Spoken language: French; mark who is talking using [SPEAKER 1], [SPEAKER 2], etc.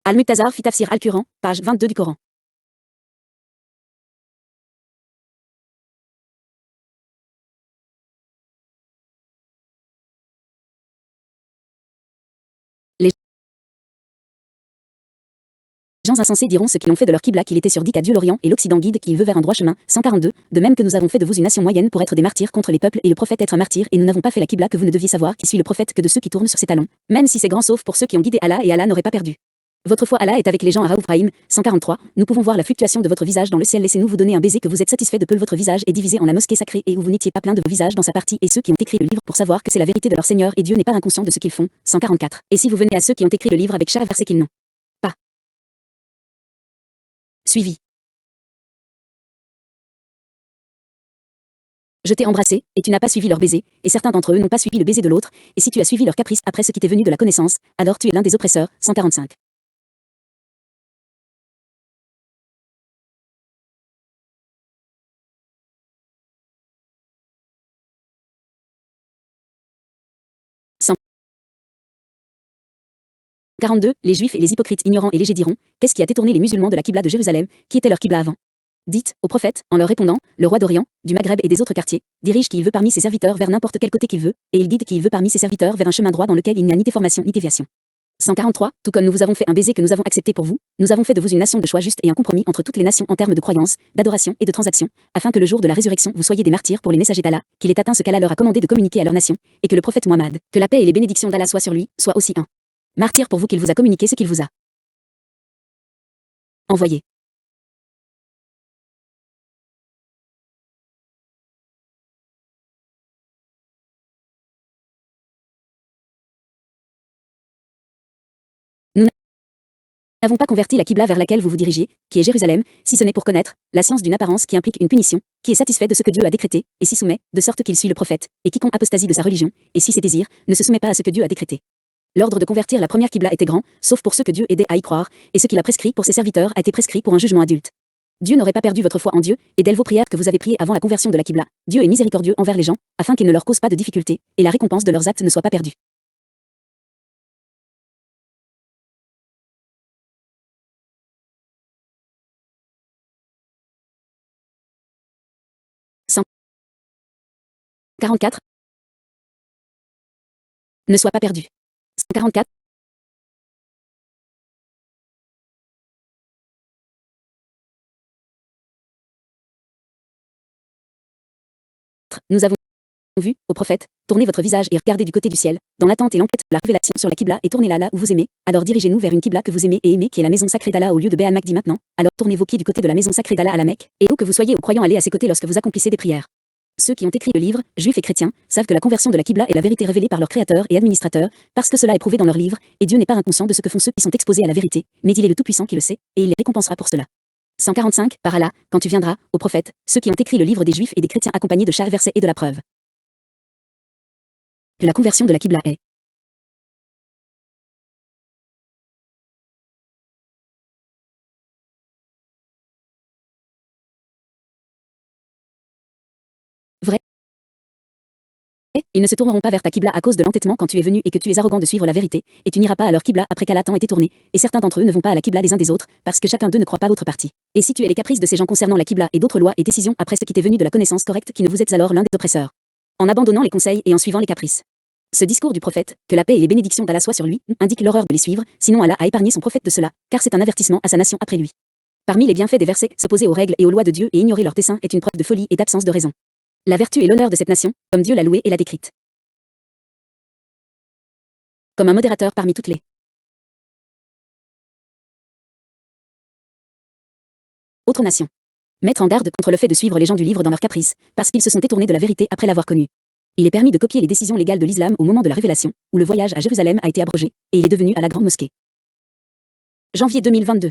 [SPEAKER 1] Al-Muqtazar fi Tafsir al-Quran, page 22 du Coran. Les gens insensés diront ceux qui l'ont fait de leur Qibla qu'il était sur dit qu'à Dieu l'Orient et l'Occident guide qui veut vers un droit chemin. 142. De même que nous avons fait de vous une nation moyenne pour être des martyrs contre les peuples et le prophète être un martyr et nous n'avons pas fait la Qibla que vous ne deviez savoir qui suit le prophète que de ceux qui tournent sur ses talons. Même si c'est grand sauf pour ceux qui ont guidé Allah et Allah n'aurait pas perdu. Votre foi Allah est avec les gens à Raouf Rahim. 143. Nous pouvons voir la fluctuation de votre visage dans le ciel. Laissez-nous vous donner un baiser que vous êtes satisfait de peu. Votre visage est divisé en la mosquée sacrée et où vous n'étiez pas plein de vos visages dans sa partie et ceux qui ont écrit le livre pour savoir que c'est la vérité de leur Seigneur et Dieu n'est pas inconscient de ce qu'ils font. 144. Et si vous venez à ceux qui ont écrit le livre avec chaque verset qu'ils n'ont pas suivi. Je t'ai embrassé, et tu n'as pas suivi leur baiser, et certains d'entre eux n'ont pas suivi le baiser de l'autre, et si tu as suivi leur caprice après ce qui t'est venu de la connaissance, alors tu es l'un des oppresseurs. 145. Cent 42. Les Juifs et les hypocrites ignorants et légers diront, qu'est-ce qui a détourné les musulmans de la Qibla de Jérusalem, qui était leur Qibla avant? Dites, au prophète, en leur répondant, le roi d'Orient, du Maghreb et des autres quartiers, dirige qui il veut parmi ses serviteurs vers n'importe quel côté qu'il veut, et il guide qui il veut parmi ses serviteurs vers un chemin droit dans lequel il n'y a ni déformation ni déviation. 143. Tout comme nous vous avons fait un baiser que nous avons accepté pour vous, nous avons fait de vous une nation de choix juste et un compromis entre toutes les nations en termes de croyance, d'adoration et de transaction, afin que le jour de la résurrection vous soyez des martyrs pour les messagers d'Allah, qu'il ait atteint ce qu'Allah leur a commandé de communiquer à leur nation, et que le prophète Muhammad, que la paix et les bénédictions d'Allah soient sur lui, soit aussi un martyr pour vous qu'il vous a communiqué ce qu'il vous a envoyé. Nous n'avons pas converti la Qibla vers laquelle vous vous dirigiez, qui est Jérusalem, si ce n'est pour connaître la science d'une apparence qui implique une punition, qui est satisfait de ce que Dieu a décrété, et s'y soumet, de sorte qu'il suit le prophète, et quiconque apostasie de sa religion, et si ses désirs, ne se soumet pas à ce que Dieu a décrété. L'ordre de convertir la première Qibla était grand, sauf pour ceux que Dieu aidait à y croire, et ce qu'il a prescrit pour ses serviteurs a été prescrit pour un jugement adulte. Dieu n'aurait pas perdu votre foi en Dieu, et d'elles vos prières que vous avez priées avant la conversion de la Qibla. Dieu est miséricordieux envers les gens, afin qu'il ne leur cause pas de difficultés, et la récompense de leurs actes ne soit pas perdue. Cent 44. Ne soit pas perdu. 144. Nous avons vu, au prophète, tournez votre visage et regardez du côté du ciel, dans l'attente et l'enquête de la révélation sur la Qibla et tournez-la là où vous aimez, alors dirigez-nous vers une Qibla que vous aimez et aimez qui est la maison sacrée d'Allah au lieu de Béal Makdi maintenant, alors tournez vos pieds du côté de la maison sacrée d'Allah à la Mecque, et où que vous soyez aux croyants allez à ses côtés lorsque vous accomplissez des prières. Ceux qui ont écrit le livre, juifs et chrétiens, savent que la conversion de la Qibla est la vérité révélée par leur créateur et administrateur, parce que cela est prouvé dans leur livre, et Dieu n'est pas inconscient de ce que font ceux qui sont exposés à la vérité, mais il est le Tout-Puissant qui le sait, et il les récompensera pour cela. 145. Par Allah, quand tu viendras, au prophète, ceux qui ont écrit le livre des juifs et des chrétiens accompagnés de chaque verset et de la preuve que la conversion de la Qibla est vraie. Ils ne se tourneront pas vers ta Qibla à cause de l'entêtement quand tu es venu et que tu es arrogant de suivre la vérité, et tu n'iras pas à leur Qibla après qu'Allah t'en ait tourné, et certains d'entre eux ne vont pas à la Qibla des uns des autres, parce que chacun d'eux ne croit pas l'autre partie. Et si tu es les caprices de ces gens concernant la Qibla et d'autres lois et décisions après ce qui t'est venu de la connaissance correcte qui ne vous êtes alors l'un des oppresseurs. En abandonnant les conseils et en suivant les caprices. Ce discours du prophète, que la paix et les bénédictions d'Allah soient sur lui, indique l'horreur de les suivre, sinon Allah a épargné son prophète de cela, car c'est un avertissement à sa nation après lui. Parmi les bienfaits des versets, s'opposer aux règles et aux lois de Dieu et ignorer leurs desseins est une preuve de folie et d'absence de raison. La vertu et l'honneur de cette nation, comme Dieu l'a louée et l'a décrite. Comme un modérateur parmi toutes les autres nations. Mettre en garde contre le fait de suivre les gens du livre dans leurs caprices, parce qu'ils se sont détournés de la vérité après l'avoir connue. Il est permis de copier les décisions légales de l'islam au moment de la révélation, où le voyage à Jérusalem a été abrogé, et il est devenu à la grande mosquée. Janvier 2022.